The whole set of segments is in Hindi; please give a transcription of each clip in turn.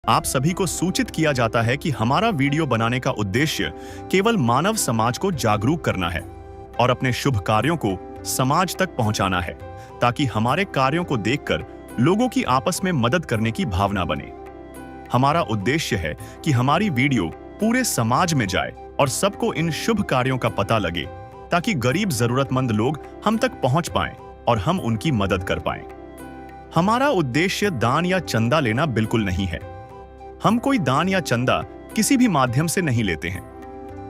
आप सभी को सूचित किया जाता है कि हमारा वीडियो बनाने का उद्देश्य केवल मानव समाज को जागरूक करना है और अपने शुभ कार्यों को समाज तक पहुंचाना है, ताकि हमारे कार्यों को देखकर लोगों की आपस में मदद करने की भावना बने। हमारा उद्देश्य है कि हमारी वीडियो पूरे समाज में जाए और सबको इन शुभ कार्यों का पता लगे, ताकि गरीब जरूरतमंद लोग हम तक पहुंच पाएं और हम उनकी मदद कर पाएं। हमारा उद्देश्य दान या चंदा लेना बिल्कुल नहीं है। हम कोई दान या चंदा किसी भी माध्यम से नहीं लेते हैं।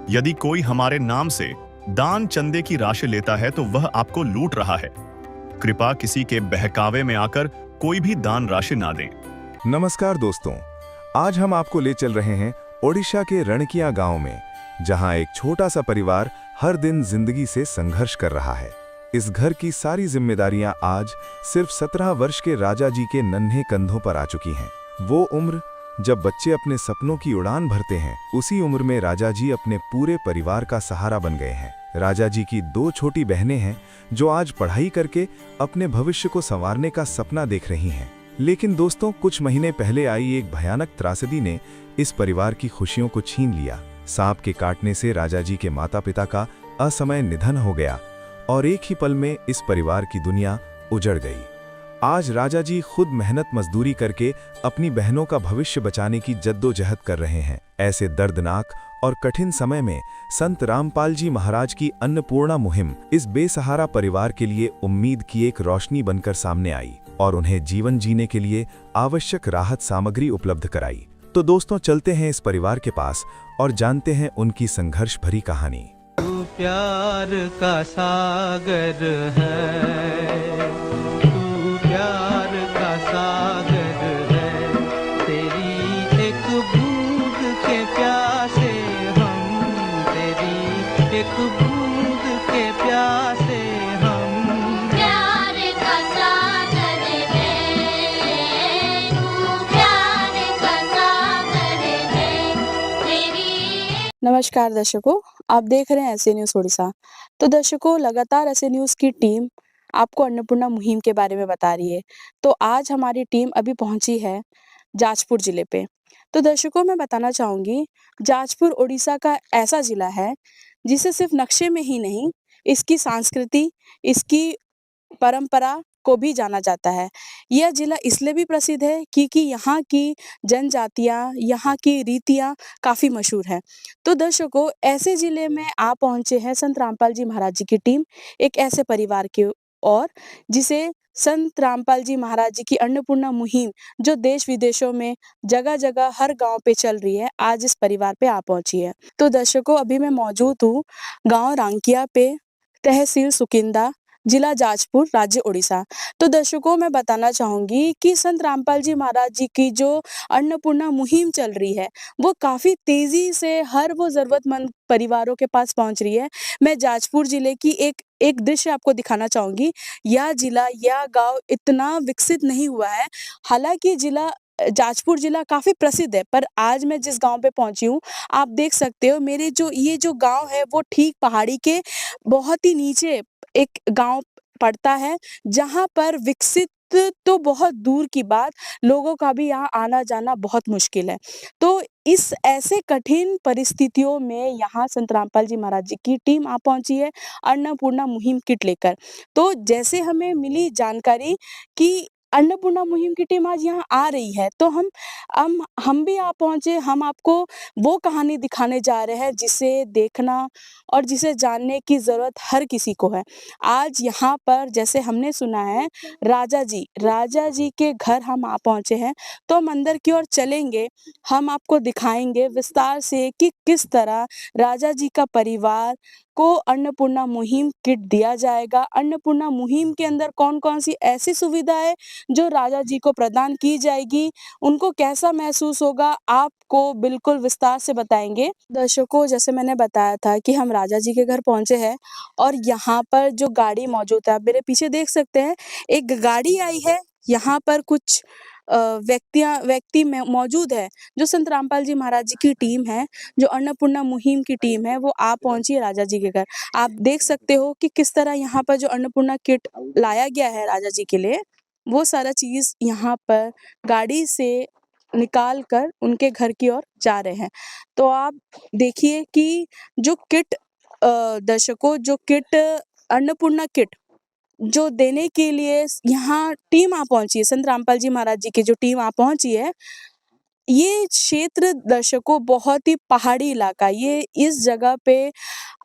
यदि कोई हमारे नाम से दान चंदे की राशि लेता है तो वह आपको लूट रहा है। कृपया किसी के बहकावे में आकर कोई भी दान राशि ना दें। नमस्कार दोस्तों, आज हम आपको ले चल रहे हैं ओडिशा के रणकिया गांव में, जहां एक छोटा सा परिवार हर दिन जिंदगी से संघर्ष कर रहा है। इस घर की सारी जिम्मेदारियां आज सिर्फ 17 वर्ष के राजा जी के नन्हे कंधों पर आ चुकी हैं। वो उम्र जब बच्चे अपने सपनों की उड़ान भरते हैं, उसी उम्र में राजा जी अपने पूरे परिवार का सहारा बन गए हैं। राजा जी की 2 छोटी बहनें हैं जो आज पढ़ाई करके अपने भविष्य को संवारने का सपना देख रही हैं। लेकिन दोस्तों, कुछ महीने पहले आई एक भयानक त्रासदी ने इस परिवार की खुशियों को छीन लिया। सांप के काटने से राजा जी के माता पिता का असमय निधन हो गया और एक ही पल में इस परिवार की दुनिया उजड़ गई। आज राजा जी खुद मेहनत मजदूरी करके अपनी बहनों का भविष्य बचाने की जद्दोजहद कर रहे हैं। ऐसे दर्दनाक और कठिन समय में संत रामपाल जी महाराज की अन्नपूर्णा मुहिम इस बेसहारा परिवार के लिए उम्मीद की एक रोशनी बनकर सामने आई और उन्हें जीवन जीने के लिए आवश्यक राहत सामग्री उपलब्ध कराई। तो दोस्तों, चलते हैं इस परिवार के पास और जानते हैं उनकी संघर्ष भरी कहानी। तू प्यार का सागर है, तू प्यार का सागर है, तेरी एक बूंद के प्यासे हम, तेरी एक बूंद के प्यासे हम। प्यार का सागर है, तू प्यार का सागर है, तेरी। नमस्कार दर्शकों, आप देख रहे हैं ऐसे न्यूज़ ओडिशा। तो दर्शकों, लगातार ऐसे न्यूज़ की टीम आपको अन्नपूर्णा मुहिम के बारे में बता रही है। तो आज हमारी टीम अभी पहुंची है जाजपुर जिले पे। तो दर्शकों, मैं बताना चाहूंगी, जाजपुर ओडिशा का ऐसा जिला है जिसे सिर्फ नक्शे में ही नहीं, इसकी संस्कृति, इसकी परंपरा को भी जाना जाता है। यह जिला इसलिए भी प्रसिद्ध है क्योंकि यहाँ की जनजातियाँ, यहाँ की रीतियाँ काफ़ी मशहूर हैं। तो दर्शकों, ऐसे जिले में आप पहुँचे हैं संत रामपाल जी महाराज जी की टीम, एक ऐसे परिवार की ओर जिसे संत रामपाल जी महाराज जी की अन्नपूर्णा मुहिम जो देश विदेशों में जगह-जगह हर गाँव पे चल रही है, आज इस परिवार पे आ पहुँची है। तो दर्शकों, अभी मैं मौजूद हूँ गाँव रांकिया पे, तहसील सुकिंदा, जिला जाजपुर, राज्य ओडिशा। तो दर्शकों, मैं बताना चाहूंगी कि संत रामपाल जी महाराज जी की जो अन्नपूर्णा मुहिम चल रही है, वो काफी तेजी से हर वो जरूरतमंद परिवारों के पास पहुंच रही है। मैं जाजपुर जिले की एक दृश्य आपको दिखाना चाहूंगी। यह जिला, यह गांव इतना विकसित नहीं हुआ है। हालांकि जाजपुर जिला काफी प्रसिद्ध है, पर आज मैं जिस गांव पे पहुंची हूँ, आप देख सकते हो, मेरे ये जो गांव है वो ठीक पहाड़ी के बहुत ही नीचे एक गांव पड़ता है, जहां पर विकसित तो बहुत दूर की बात, लोगों का भी यहाँ आना जाना बहुत मुश्किल है। तो इस ऐसे कठिन परिस्थितियों में यहाँ संत रामपाल जी महाराज जी की टीम आ पहुंची है अन्नपूर्णा मुहिम किट लेकर। तो जैसे हमें मिली जानकारी कि अन्नपूर्णा मुहिम की टीम आज यहाँ आ रही है, तो हम भी आ पहुंचे। हम आपको वो कहानी दिखाने जा रहे हैं जिसे देखना और जिसे जानने की जरूरत हर किसी को है। आज यहाँ पर जैसे हमने सुना है, राजा जी के घर हम आ पहुंचे हैं, तो हम अंदर की ओर चलेंगे। हम आपको दिखाएंगे विस्तार से कि किस तरह राजा जी का परिवार को अन्नपूर्णा मुहिम किट दिया जाएगा। अन्नपूर्णा मुहिम के अंदर कौन-कौन सी ऐसी सुविधाएं जो राजा जी को प्रदान की जाएगी, उनको कैसा महसूस होगा, आपको बिल्कुल विस्तार से बताएंगे। दर्शकों, जैसे मैंने बताया था कि हम राजा जी के घर पहुंचे हैं और यहाँ पर जो गाड़ी मौजूद है, आप मेरे पीछे देख सकते हैं, एक गाड़ी आई है। यहाँ पर कुछ व्यक्ति मौजूद है जो संत रामपाल जी महाराज जी की टीम है, जो अन्नपूर्णा मुहिम की टीम है, वो आ पहुंची है राजा जी के घर। आप देख सकते हो कि किस तरह यहाँ पर जो अन्नपूर्णा किट लाया गया है राजा जी के लिए, वो सारा चीज यहाँ पर गाड़ी से निकाल कर उनके घर की ओर जा रहे हैं। तो आप देखिए कि जो किट दर्शकों जो किट अन्नपूर्णा किट जो देने के लिए यहाँ टीम आ पहुँची है, संत रामपाल जी महाराज जी की जो टीम आ पहुँची है, ये क्षेत्र दर्शकों बहुत ही पहाड़ी इलाका, ये इस जगह पे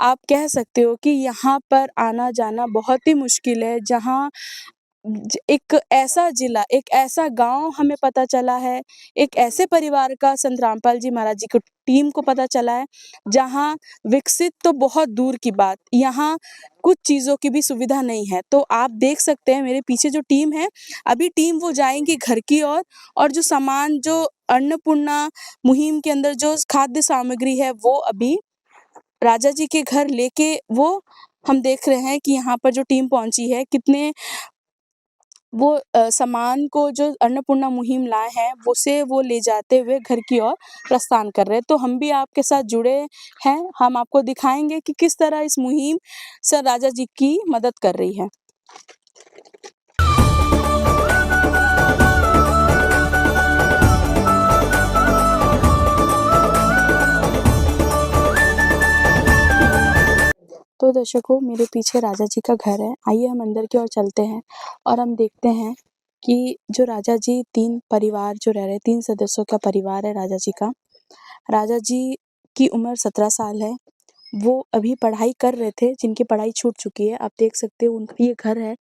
आप कह सकते हो कि यहाँ पर आना-जाना बहुत ही मुश्किल है, जहाँ एक ऐसा जिला, एक ऐसा गाँव हमें पता चला है, एक ऐसे परिवार का संत रामपाल जी महाराज जी की टीम को पता चला है, जहाँ विकसित तो बहुत दूर की बात, यहाँ कुछ चीज़ों की भी सुविधा नहीं है। तो आप देख सकते हैं मेरे पीछे जो टीम है, अभी टीम वो जाएँगी घर की ओर और जो सामान जो अन्नपूर्णा मुहिम के अंदर जो खाद्य सामग्री है, वो अभी राजा जी के घर लेके वो हम देख रहे हैं कि यहाँ पर जो टीम पहुँची है, कितने वो सामान को जो अन्नपूर्णा मुहिम लाए हैं, उसे वो ले जाते हुए घर की ओर प्रस्थान कर रहे हैं। तो हम भी आपके साथ जुड़े हैं, हम आपको दिखाएँगे कि किस तरह इस मुहिम से राजा जी की मदद कर रही है। तो दर्शकों मेरे पीछे राजा जी का घर है, आइए हम अंदर की ओर चलते हैं और हम देखते हैं कि जो राजा जी 3 परिवार जो रह रहे हैं, 3 सदस्यों का परिवार है राजा जी का। राजा जी की उम्र 17 साल है, वो अभी पढ़ाई कर रहे थे, जिनकी पढ़ाई छूट चुकी है। आप देख सकते हो उनका ये घर है,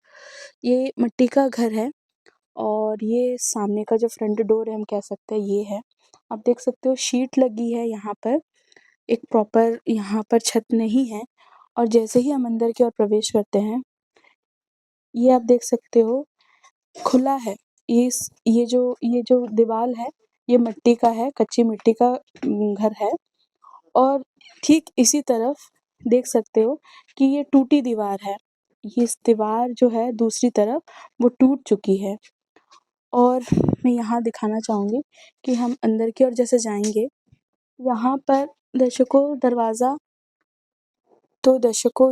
ये मिट्टी का घर है और ये सामने का जो फ्रंट डोर है हम कह सकते हैं ये है। आप देख सकते हो शीट लगी है यहाँ पर, एक प्रॉपर यहाँ पर छत नहीं है और जैसे ही हम अंदर की ओर प्रवेश करते हैं, ये आप देख सकते हो खुला है। ये जो दीवाल है, ये मिट्टी का है, कच्ची मिट्टी का घर है और ठीक इसी तरफ देख सकते हो कि ये टूटी दीवार है। ये इस दीवार जो है दूसरी तरफ वो टूट चुकी है और मैं यहाँ दिखाना चाहूँगी कि हम अंदर की ओर जैसे जाएँगे, यहाँ पर दर्शकों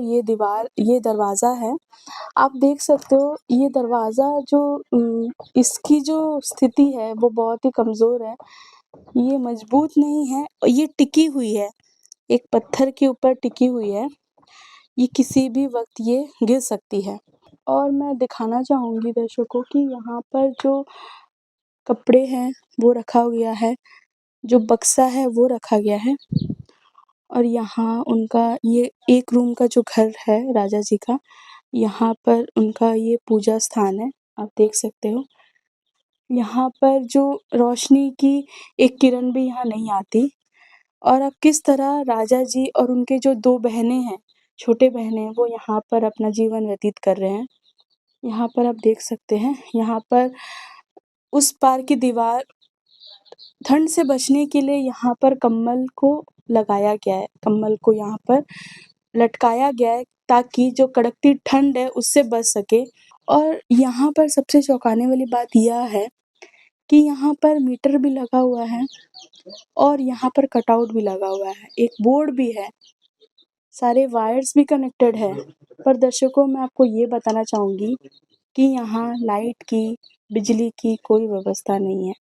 ये दरवाज़ा है। आप देख सकते हो ये दरवाज़ा जो इसकी जो स्थिति है वो बहुत ही कमज़ोर है। ये मज़बूत नहीं है और ये टिकी हुई है, एक पत्थर के ऊपर टिकी हुई है। ये किसी भी वक़्त ये गिर सकती है और मैं दिखाना चाहूँगी दर्शकों कि यहाँ पर जो कपड़े हैं वो रखा गया है, जो बक्सा है वो रखा गया है और यहाँ उनका ये एक रूम का जो घर है राजा जी का, यहाँ पर उनका ये पूजा स्थान है, आप देख सकते हो। यहाँ पर जो रोशनी की एक किरण भी यहाँ नहीं आती और अब किस तरह राजा जी और उनके जो 2 बहनें हैं, छोटे बहनें, वो यहाँ पर अपना जीवन व्यतीत कर रहे हैं। यहाँ पर आप देख सकते हैं, यहाँ पर उस पार की दीवार ठंड से बचने के लिए यहाँ पर कम्बल को लगाया गया है, कम्बल को यहाँ पर लटकाया गया है ताकि जो कड़कती ठंड है उससे बच सके और यहाँ पर सबसे चौंकाने वाली बात यह है कि यहाँ पर मीटर भी लगा हुआ है और यहाँ पर कटआउट भी लगा हुआ है, एक बोर्ड भी है, सारे वायर्स भी कनेक्टेड है। पर दर्शकों मैं आपको ये बताना चाहूँगी कि यहाँ लाइट की, बिजली की कोई व्यवस्था नहीं है।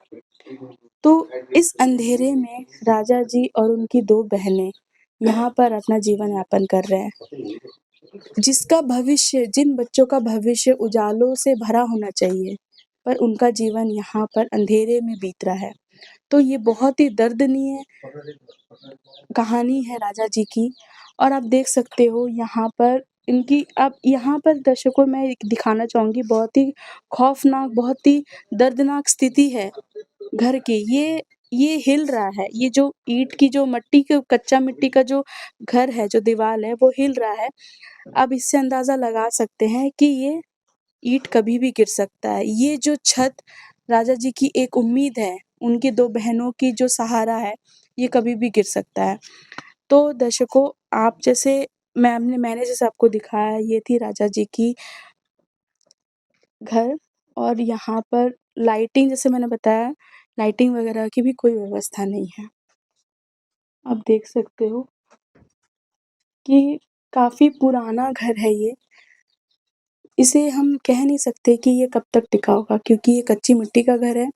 तो इस अंधेरे में राजा जी और उनकी 2 बहनें यहाँ पर अपना जीवन यापन कर रहे हैं। जिन बच्चों का भविष्य उजालों से भरा होना चाहिए, पर उनका जीवन यहाँ पर अंधेरे में बीत रहा है। तो ये बहुत ही दर्दनीय कहानी है राजा जी की और आप देख सकते हो यहाँ पर आप यहाँ पर दर्शकों मैं एक दिखाना चाहूँगी बहुत ही खौफ़नाक, बहुत ही दर्दनाक स्थिति है घर की। ये हिल रहा है, ये जो ईंट की जो कच्चा मिट्टी का जो घर है, जो दीवाल है, वो हिल रहा है। आप इससे अंदाज़ा लगा सकते हैं कि ये ईंट कभी भी गिर सकता है। ये जो छत राजा जी की एक उम्मीद है, उनकी 2 बहनों की जो सहारा है, ये कभी भी गिर सकता है। तो दर्शकों मैंने जैसे आपको दिखाया ये थी राजा जी की घर और यहाँ पर लाइटिंग जैसे मैंने बताया, लाइटिंग वगैरह की भी कोई व्यवस्था नहीं है। आप देख सकते हो कि काफ़ी पुराना घर है ये। इसे हम कह नहीं सकते कि ये कब तक टिका होगा क्योंकि ये कच्ची मिट्टी का घर है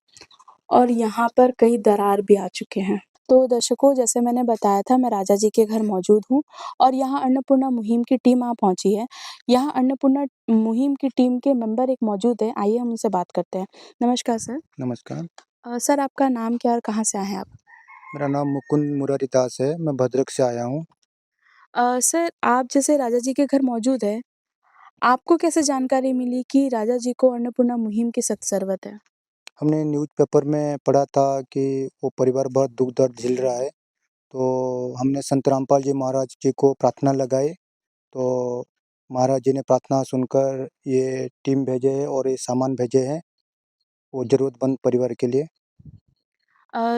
और यहाँ पर कई दरार भी आ चुके हैं। तो दर्शकों, जैसे मैंने बताया था, मैं राजा जी के घर मौजूद हूँ और यहाँ अन्नपूर्णा मुहिम की टीम वहाँ पहुँची है। यहाँ अन्नपूर्णा मुहिम की टीम के मेंबर एक मौजूद हैं, आइए हम उनसे बात करते हैं। नमस्कार सर। नमस्कार, सर, आपका नाम क्या है और कहाँ से आए हैं आप? मेरा नाम मुकुंद मुरारी दास है, मैं भद्रक से आया हूँ। सर, आप जैसे राजा जी के घर मौजूद हैं, आपको कैसे जानकारी मिली कि राजा जी को अन्नपूर्णा मुहिम की सख्त ज़रूरत है? हमने न्यूज़पेपर में पढ़ा था कि वो परिवार बहुत दुःख दर्द झेल रहा है, तो हमने संत रामपाल जी महाराज जी को प्रार्थना लगाई, तो महाराज जी ने प्रार्थना सुनकर ये टीम भेजे हैं और ये सामान भेजे हैं, वो ज़रूरतमंद परिवार के लिए।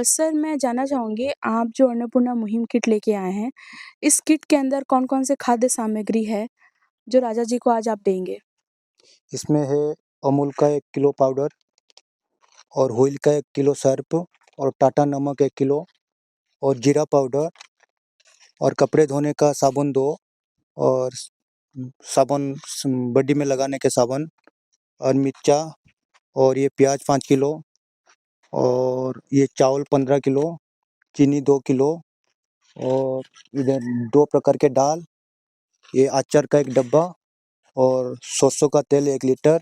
सर, मैं जानना चाहूँगी, आप जो अन्नपूर्णा मुहिम किट लेके आए हैं, इस किट के अंदर कौन-कौन से खाद्य सामग्री है, जो राजा जी को आज आप देंगे? इसमें है अमूल का 1 किलो पाउडर और व्हील का 1 किलो सर्फ और टाटा नमक 1 किलो और जीरा पाउडर और कपड़े धोने का साबुन 2 और साबुन बॉडी में लगाने के साबुन और मिर्चा और ये प्याज 5 किलो और ये चावल 15 किलो, चीनी 2 किलो और इधर 2 प्रकार के दाल, ये अचार का 1 डब्बा और सरसों का तेल 1 लीटर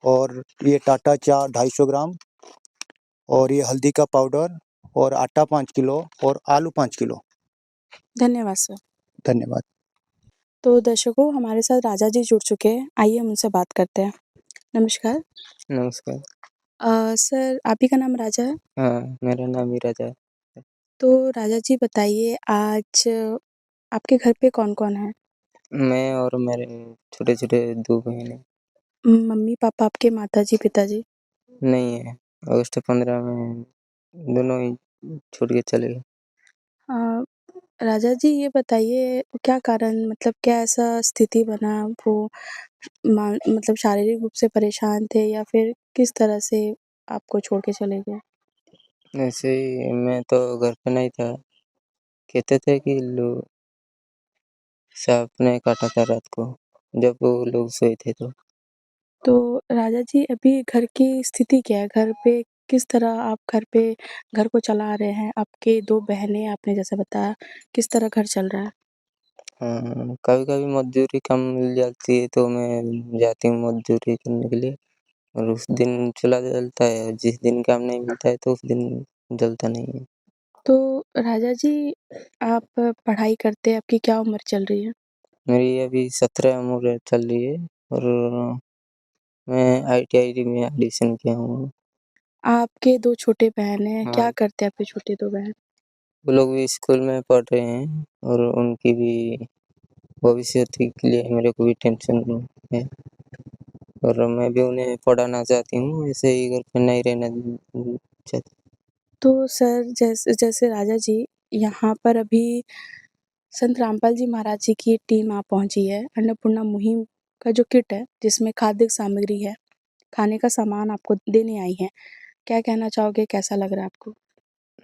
और ये टाटा चाय 250 ग्राम और ये हल्दी का पाउडर और आटा 5 किलो और आलू 5 किलो। धन्यवाद सर। धन्यवाद। तो दर्शकों, हमारे साथ राजा जी जुड़ चुके हैं, आइए हम उनसे बात करते हैं। नमस्कार। नमस्कार। सर, आप ही का नाम राजा है? हाँ, मेरा नाम ही राजा है। तो राजा जी बताइए, आज आपके घर पे कौन-कौन है? मैं और मेरे छोटे-छोटे 2 बहन हैं। मम्मी-पापा आपके, माताजी, पिताजी? नहीं है, अगस्त 15 में दोनों ही छूट के चले गए। अ, राजा जी ये बताइए, क्या कारण, मतलब क्या ऐसा स्थिति बना, वो मतलब शारीरिक रूप से परेशान थे या फिर किस तरह से आपको छोड़ के चले गए? ऐसे ही मैं तो घर पे नहीं था, कहते थे कि सांप ने काटा था रात को, जब वो लोग सोए थे तो। तो राजा जी, अभी घर की स्थिति क्या है? घर पे किस तरह आप घर को चला रहे हैं? आपके 2 बहनें आपने जैसे बताया, किस तरह घर चल रहा है? हाँ, कभी-कभी मज़दूरी कम मिल जाती है तो मैं जाती हूँ मज़दूरी करने के लिए और उस दिन चूल्हा जलता है और जिस दिन काम नहीं मिलता है तो उस दिन जलता नहीं है। तो राजा जी, आप पढ़ाई करते हैं, आपकी क्या उम्र चल रही है? मेरी अभी 17 उम्र चल रही है और मैं आईटीआई में एडमिशन किया हूँ। आपके 2 छोटे बहन हैं, क्या हाँ, करते हैं आपके छोटे 2 बहन? वो लोग भी स्कूल में पढ़ रहे हैं और उनकी भी भविष्य के लिए मेरे को भी टेंशन है और मैं भी उन्हें पढ़ाना चाहती हूँ, ऐसे ही घर पे नहीं रहना चाहती। तो सर, जैसे राजा जी, यहाँ पर अभी संत रामपाल जी महाराज जी की टीम वहाँ पहुँची है। अन्नपूर्णा मुहिम का जो किट है, जिसमें खाद्य सामग्री है, खाने का सामान आपको देने आई हैं। क्या कहना चाहोगे, कैसा लग रहा है आपको?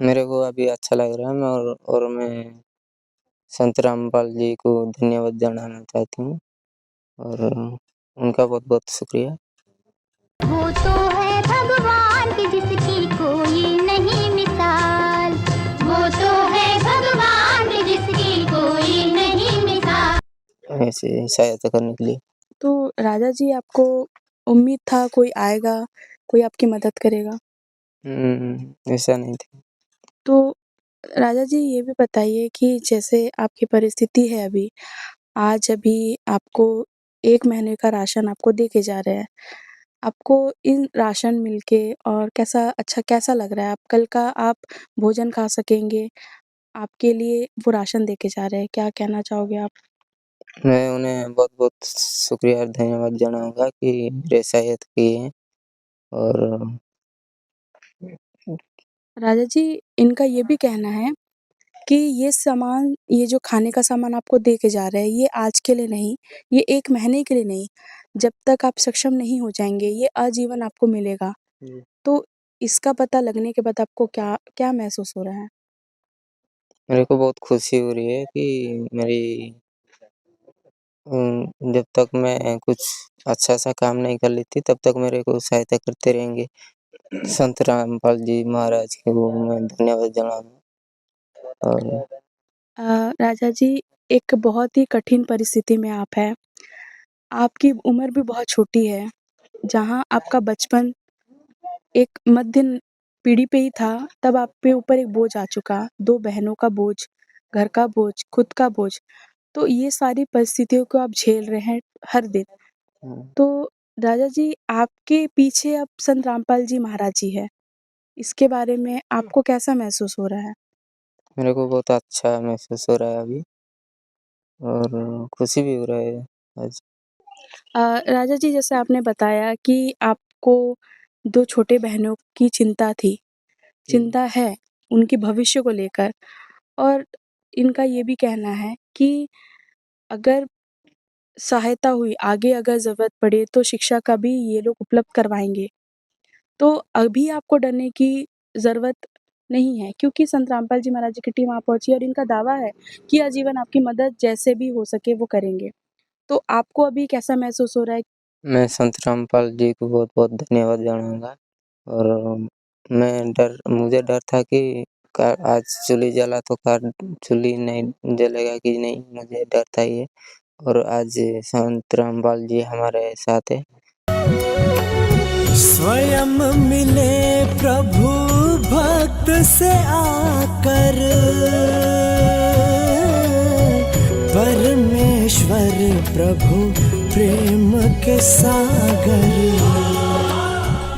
मेरे को अभी अच्छा लग रहा है मैं और मैं संत रामपाल जी को धन्यवाद जनाना चाहती हूँ और उनका बहुत-बहुत शुक्रिया। वो तो है भगवान की जिसकी कोई नहीं मिसाल। वो तो है भगवान की जिसकी कोई नहीं मिसाल। ऐसे सहायता करने के लिए। तो राजा जी, आपको उम्मीद था कोई आएगा, कोई आपकी मदद करेगा? ऐसा नहीं था। तो राजा जी ये भी बताइए कि जैसे आपकी परिस्थिति है अभी, आज अभी आपको 1 महीने का राशन आपको दे के जा रहे हैं। आपको इन राशन मिलके और कैसा लग रहा है? आप कल का आप भोजन खा सकेंगे, आपके लिए वो राशन दे के जा रहे हैं, क्या कहना चाहोगे आप? मैं उन्हें बहुत-बहुत शुक्रिया और धन्यवाद जनाऊँगा कि मेरे सहायता किए हैं और राजा जी, इनका ये भी कहना है कि ये जो खाने का सामान आपको दे के जा रहे हैं, ये आज के लिए नहीं, ये 1 महीने के लिए नहीं, जब तक आप सक्षम नहीं हो जाएँगे, ये आजीवन आपको मिलेगा। तो इसका पता लगने के बाद आपको क्या क्या महसूस हो रहा है? मेरे को बहुत खुशी हो रही है कि मेरी जब तक मैं कुछ अच्छा-सा काम नहीं कर लेती तब तक मेरे को सहायता करते रहेंगे संत रामपाल जी महाराज को मैं धन्यवाद जनाऊंगा। और राजा जी, एक बहुत ही कठिन परिस्थिति में आप हैं। आपकी उम्र भी बहुत छोटी है, जहाँ आपका बचपन एक मध्य पीढ़ी पे ही था, तब आप पे ऊपर एक बोझ आ चुका, 2 बहनों का बोझ, घर का बोझ, खुद का बोझ। तो ये सारी परिस्थितियों को आप झेल रहे हैं हर दिन। तो राजा जी, आपके पीछे अब संत रामपाल जी महाराज जी हैं। इसके बारे में आपको कैसा महसूस हो रहा है? मेरे को बहुत अच्छा महसूस हो रहा है अभी, और खुशी भी हो रहा है आज। राजा जी, जैसे आपने बताया कि आपको 2 छोटे बहनों की चिंता थी, चिंता है उनके भविष्य को लेकर, और इनका ये भी कहना है कि अगर सहायता हुई, आगे अगर ज़रूरत पड़े तो शिक्षा का भी ये लोग उपलब्ध करवाएँगे। तो अभी आपको डरने की ज़रूरत नहीं है, क्योंकि संत रामपाल जी महाराज जी की टीम वहाँ पहुँची है और इनका दावा है कि आजीवन आपकी मदद जैसे भी हो सके वो करेंगे। तो आपको अभी कैसा महसूस हो रहा है? मैं संत रामपाल जी को बहुत-बहुत धन्यवाद जनाऊँगा। और मुझे डर था कि कार आज चूल्ही जला तो कार चूल्ही नहीं जलेगा कि नहीं, मुझे डर था ये। और आज संत रामपाल जी हमारे साथ है। स्वयं मिले प्रभु भक्त से आकर, परमेश्वर प्रभु प्रेम के सागर।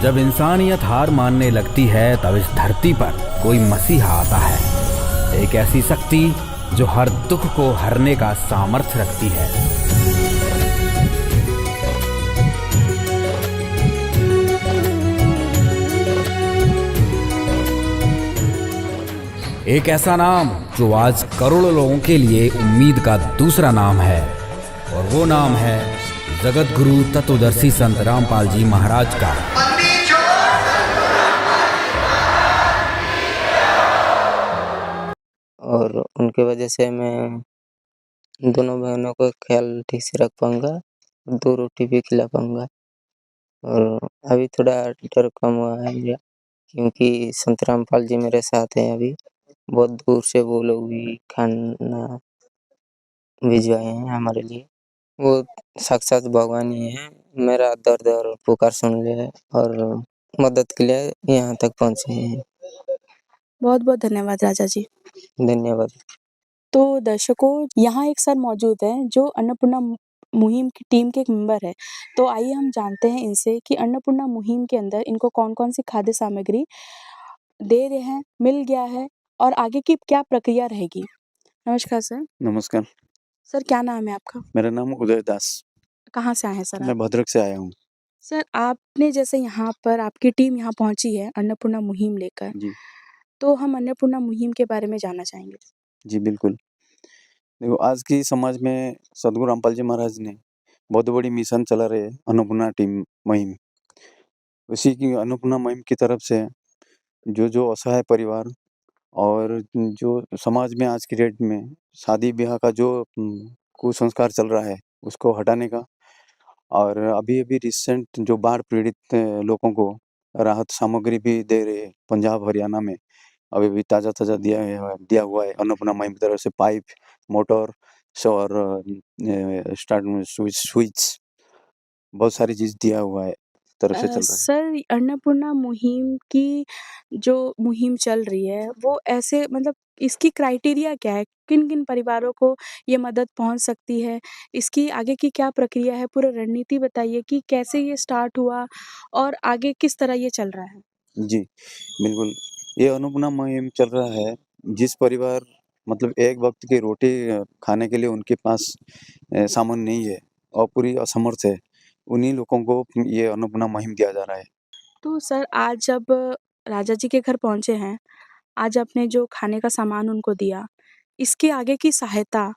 जब इंसानियत हार मानने लगती है तब इस धरती पर कोई मसीहा आता है, एक ऐसी शक्ति जो हर दुख को हरने का सामर्थ्य रखती है। एक ऐसा नाम जो आज करोड़ों लोगों के लिए उम्मीद का दूसरा नाम है, और वो नाम है जगत गुरु तत्वदर्शी संत रामपाल जी महाराज का। और उनके वजह से मैं दोनों बहनों का ख्याल ठीक से रख पाऊँगा, 2 रोटी भी खिला पाऊँगा। और अभी थोड़ा डर कम हुआ है मेरा, क्योंकि संत रामपाल जी मेरे साथ हैं अभी। बहुत दूर से वो लोग भी खाना भिजवाए हैं हमारे लिए। वो साक्षात भगवान ही हैं, मेरा दर्द और पुकार सुन लिए और मदद के लिए यहाँ तक पहुँचे हैं। बहुत-बहुत धन्यवाद राजा जी। धन्यवाद। तो दर्शकों, यहाँ एक सर मौजूद हैं जो अन्नपूर्णा मुहिम की टीम के एक मेंबर हैं। तो आइए हम जानते हैं इनसे कि अन्नपूर्णा मुहिम के अंदर इनको कौन-कौन सी खाद्य सामग्री दे रहे हैं, मिल गया है और आगे की क्या प्रक्रिया रहेगी? नमस्कार सर। नमस्कार, सर, क्या नाम है आपका? मेरा नाम उदय दास। कहाँ से आए हैं सर आप? मैं भद्रक से आया हूँ। सर, आपने जैसे यहाँ पर आपकी टीम यहाँ पहुँची है अन्नपूर्णा मुहिम लेकर, जी, तो हम अन्नपूर्णा मुहिम के बारे में जानना चाहेंगे। जी बिल्कुल। देखो, आज की समाज में सद्गुरु रामपाल जी महाराज ने बहुत बड़ी मिशन चला रहे हैं, अन्नपूर्णा टीम मुहिम। उसी की अन्नपूर्णा मुहिम की तरफ से जो असहाय परिवार और जो समाज में आज की डेट में शादी-ब्याह का जो कुसंस्कार चल रहा है, उसको हटाने का, और अभी-अभी रिसेंट जो बाढ़ पीड़ित लोगों को राहत सामग्री भी दे रहे हैं पंजाब, हरियाणा में। अभी-अभी ताज़ा-ताज़ा दिया हुआ है अन्नपूर्णा मुहिम की तरफ से पाइप, मोटर और स्टार्ट में स्विच बहुत सारी चीज़ दिया हुआ है, तरफ से चल रहा है। सर, अन्नपूर्णा मुहिम की जो मुहिम चल रही है, वो ऐसे मतलब इसकी क्राइटेरिया क्या है? किन-किन परिवारों को ये मदद पहुँच सकती है? इसकी आगे की क्या प्रक्रिया है? पूरा रणनीति बताइए कि कैसे ये स्टार्ट हुआ और आगे किस तरह ये चल रहा है? जी, बिल्कुल। ये अन्नपूर्णा मुहिम चल रहा है, जिस परिवार मतलब एक वक़्त की रोटी खाने के लिए उनके पास सामान नहीं है और पूरी असमर्थ है, उन्हीं लोगों को ये अन्नपूर्णा मुहिम दिया जा रहा है। तो सर, आज जब राजा जी के घर पहुँचे हैं, आज आपने जो खाने का सामान उनको दिया, इसके आगे की सहायता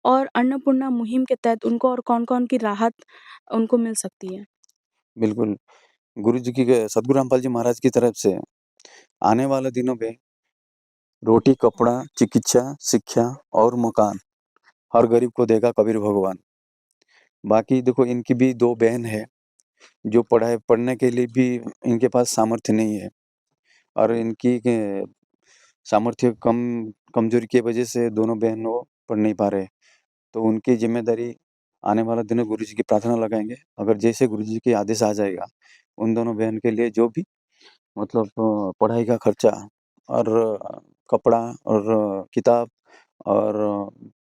और अन्नपूर्णा मुहिम के तहत उनको और कौन-कौन की राहत उनको मिल सकती है? बिल्कुल, गुरुजी की सद्गुरु रामपाल जी महाराज की तरफ से आने वाले दिनों में रोटी, कपड़ा, चिकित्सा, शिक्षा और मकान हर गरीब को देगा कबीर भगवान। बाकी देखो, इनकी भी 2 बहन है, जो पढ़ने के लिए भी इनके पास सामर्थ्य नहीं है और इनकी सामर्थ्य कमजोरी की वजह से दोनों बहन वो पढ़ नहीं पा रहे। तो उनकी जिम्मेदारी आने वाला दिनों गुरुजी की प्रार्थना लगाएंगे। अगर जैसे गुरुजी के आदेश आ जाएगा उन दोनों बहन के लिए जो भी मतलब पढ़ाई का खर्चा और कपड़ा और किताब और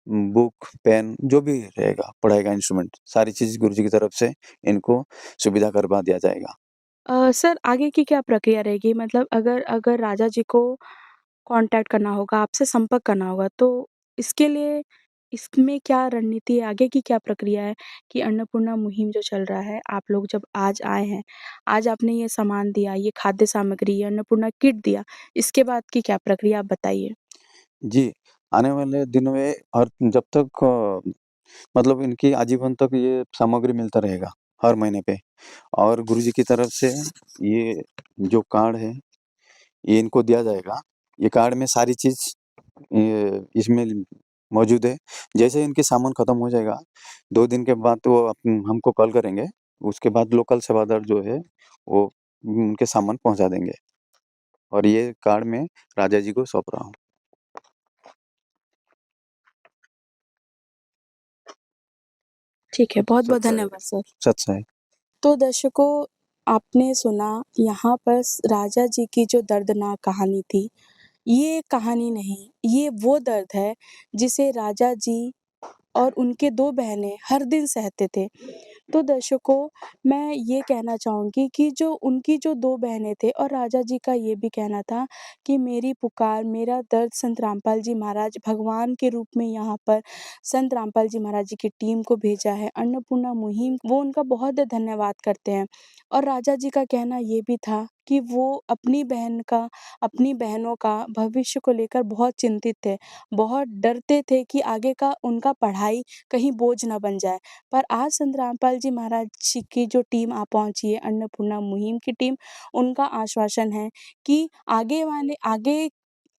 बुक पेन जो भी रहेगा पढ़ाई का इंस्ट्रूमेंट सारी चीज गुरुजी की तरफ से इनको सुविधा करवा दिया जाएगा। सर आगे की क्या प्रक्रिया रहेगी? मतलब अगर राजा जी को कांटेक्ट करना होगा, आपसे संपर्क करना होगा, तो इसके लिए इसमें क्या रणनीति है? आगे की क्या प्रक्रिया है कि अन्नपूर्णा मुहिम जो चल रहा है, आप लोग जब आज आए हैं, आज आपने ये सामान दिया, ये खाद्य सामग्री, ये अन्नपूर्णा किट दिया, इसके बाद की क्या प्रक्रिया आप बताइए? जी, आने वाले दिनों में और जब तक मतलब इनकी आजीवन तक ये सामग्री मिलता रहेगा हर महीने पे और गुरुजी की तरफ से ये जो कार्ड है ये इनको दिया जाएगा। ये कार्ड में सारी चीज इसमें मौजूद है। जैसे इनके सामान खत्म हो जाएगा 2 दिन के बाद वो हमको कॉल करेंगे। उसके बाद लोकल सेवादार जो है वो उनके सामान पहुंचा देंगे और ये कार्ड मैं राजा जी को सौंप रहा हूँ। ठीक है, बहुत-बहुत सत साई धन्यवाद सर। सत साई। तो दर्शकों, आपने सुना यहाँ पर राजा जी की जो दर्दनाक कहानी थी, ये कहानी नहीं, ये वो दर्द है जिसे राजा जी और उनके 2 बहनें हर दिन सहते थे। तो दर्शकों, मैं ये कहना चाहूँगी कि जो उनकी जो 2 बहनें थे और राजा जी का ये भी कहना था कि मेरी पुकार, मेरा दर्द संत रामपाल जी महाराज भगवान के रूप में यहाँ पर संत रामपाल जी महाराज जी की टीम को भेजा है, अन्नपूर्णा मुहिम, वो उनका बहुत धन्यवाद करते हैं। और राजा जी का कहना ये भी था कि वो अपनी बहनों का भविष्य को लेकर बहुत चिंतित थे, बहुत डरते थे कि आगे का उनका पढ़ाई कहीं बोझ ना बन जाए। पर आज संत रामपाल जी महाराज जी की जो टीम आ पहुंची है, अन्नपूर्णा मुहिम की टीम, उनका आश्वासन है कि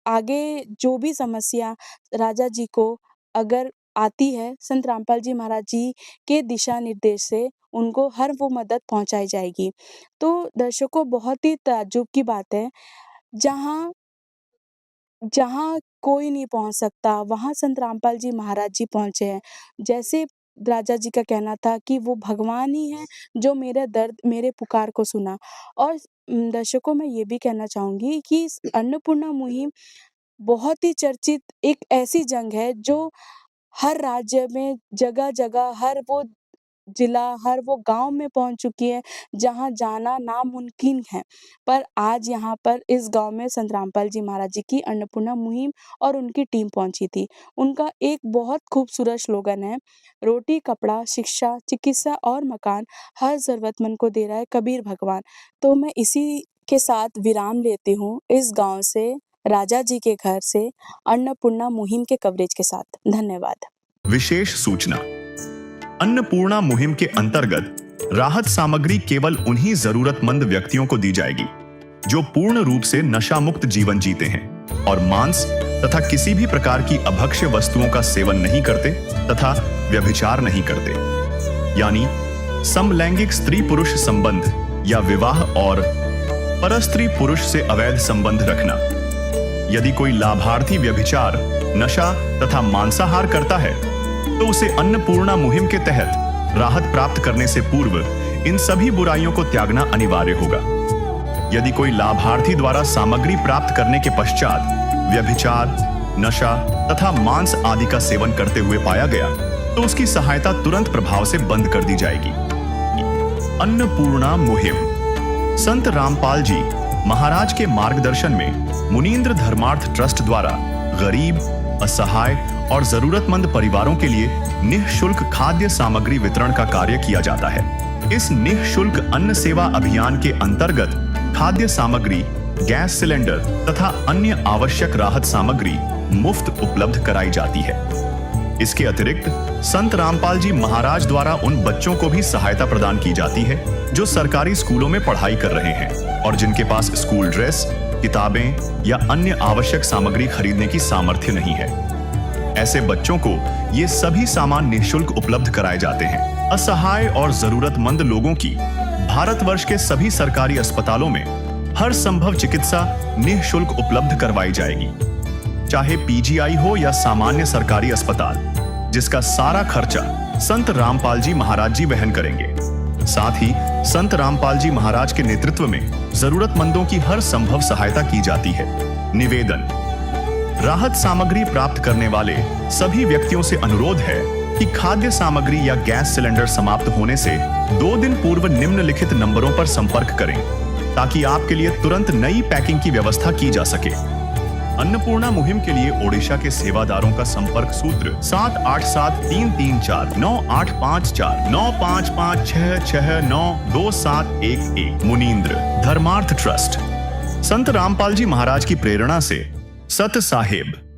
आगे जो भी समस्या राजा जी को अगर आती है, संत रामपाल जी महाराज जी के दिशा निर्देश से उनको हर वो मदद पहुंचाई जाएगी। तो दर्शकों, बहुत ही ताज्जुब की बात है, जहाँ जहाँ कोई नहीं पहुँच सकता, वहाँ संत रामपाल जी महाराज जी पहुँचे हैं। जैसे राजा जी का कहना था कि वो भगवान ही हैं जो मेरा दर्द, मेरे पुकार को सुना। और दर्शकों, मैं ये भी कहना चाहूँगी कि इस अन्नपूर्णा मुहिम बहुत ही चर्चित एक ऐसी जंग है जो हर राज्य में, जगह-जगह, हर वो जिला, हर वो गाँव में पहुँच चुकी है, जहाँ जाना नामुमकिन है। पर आज यहाँ पर इस गाँव में संत रामपाल जी महाराज जी की अन्नपूर्णा मुहिम और उनकी टीम पहुँची थी। उनका एक बहुत खूबसूरत स्लोगन है, रोटी, कपड़ा, शिक्षा, चिकित्सा और मकान हर ज़रूरतमंद को दे रहा है कबीर भगवान। तो मैं इसी के साथ विराम लेती हूँ इस गाँव से, राजा जी के घर से, अन्नपूर्णा मुहिम के कवरेज के साथ। धन्यवाद। विशेष सूचना, अन्नपूर्णा मुहिम के अंतर्गत राहत सामग्री केवल उन्हीं जरूरतमंद व्यक्तियों को दी जाएगी जो पूर्ण रूप से नशा मुक्त जीवन जीते हैं और मांस तथा किसी भी प्रकार की अभक्ष्य वस्तुओं का सेवन नहीं करते तथा व्यभिचार नहीं करते, यानी समलैंगिक स्त्री पुरुष संबंध या विवाह और परस्त्री पुरुष से अवैध संबंध रखना। यदि कोई लाभार्थी व्यभिचार, नशा तथा मांसाहार करता है तो उसे अन्नपूर्णा मुहिम के तहत राहत प्राप्त करने से पूर्व इन सभी बुराइयों को त्यागना अनिवार्य होगा। यदि कोई लाभार्थी द्वारा सामग्री प्राप्त करने के पश्चात व्यभिचार, नशा तथा मांस आदि का सेवन करते हुए पाया गया तो उसकी सहायता तुरंत प्रभाव से बंद कर दी जाएगी। अन्नपूर्णा मुहिम संत रामपाल जी महाराज के मार्गदर्शन में मुनीन्द्र धर्मार्थ ट्रस्ट द्वारा गरीब, असहाय और जरूरतमंद परिवारों के लिए निःशुल्क खाद्य सामग्री वितरण का कार्य किया जाता है। इस निःशुल्क अन्न सेवा अभियान के अंतर्गत खाद्य सामग्री, गैस सिलेंडर तथा अन्य आवश्यक राहत सामग्री मुफ्त उपलब्ध कराई जाती है। इसके अतिरिक्त संत रामपाल जी महाराज द्वारा उन बच्चों को भी सहायता प्रदान की जाती है जो सरकारी स्कूलों में पढ़ाई कर रहे हैं और जिनके पास स्कूल ड्रेस, किताबें या अन्य आवश्यक सामग्री खरीदने की सामर्थ्य नहीं है। ऐसे बच्चों को ये सभी सामान निःशुल्क उपलब्ध कराए जाते हैं। असहाय और जरूरतमंद लोगों की भारतवर्ष के सभी सरकारी अस्पतालों में हर संभव चिकित्सा निःशुल्क उपलब्ध करवाई जाएगी, चाहे पीजीआई हो या सामान्य सरकारी अस्पताल, जिसका सारा खर्चा संत रामपाल जी महाराज जी वहन करेंगे। साथ ही संत रामपाल जी महाराज के नेतृत्व में जरूरतमंदों की हर संभव सहायता की जाती है। निवेदन: राहत सामग्री प्राप्त करने वाले सभी व्यक्तियों से अनुरोध है कि खाद्य सामग्री या गैस सिलेंडर समाप्त होने से 2 दिन पूर्व निम्नलिखित नंबरों पर संपर्क करें, ताकि आपके लिए तुरंत नई पैकिंग की व्यवस्था की जा सके। अन्नपूर्णा मुहिम के लिए ओडिशा के सेवादारों का संपर्क सूत्र 787334985496692711। मुनींद्र धर्मार्थ ट्रस्ट। संत रामपाल जी महाराज की प्रेरणा से सत साहेब।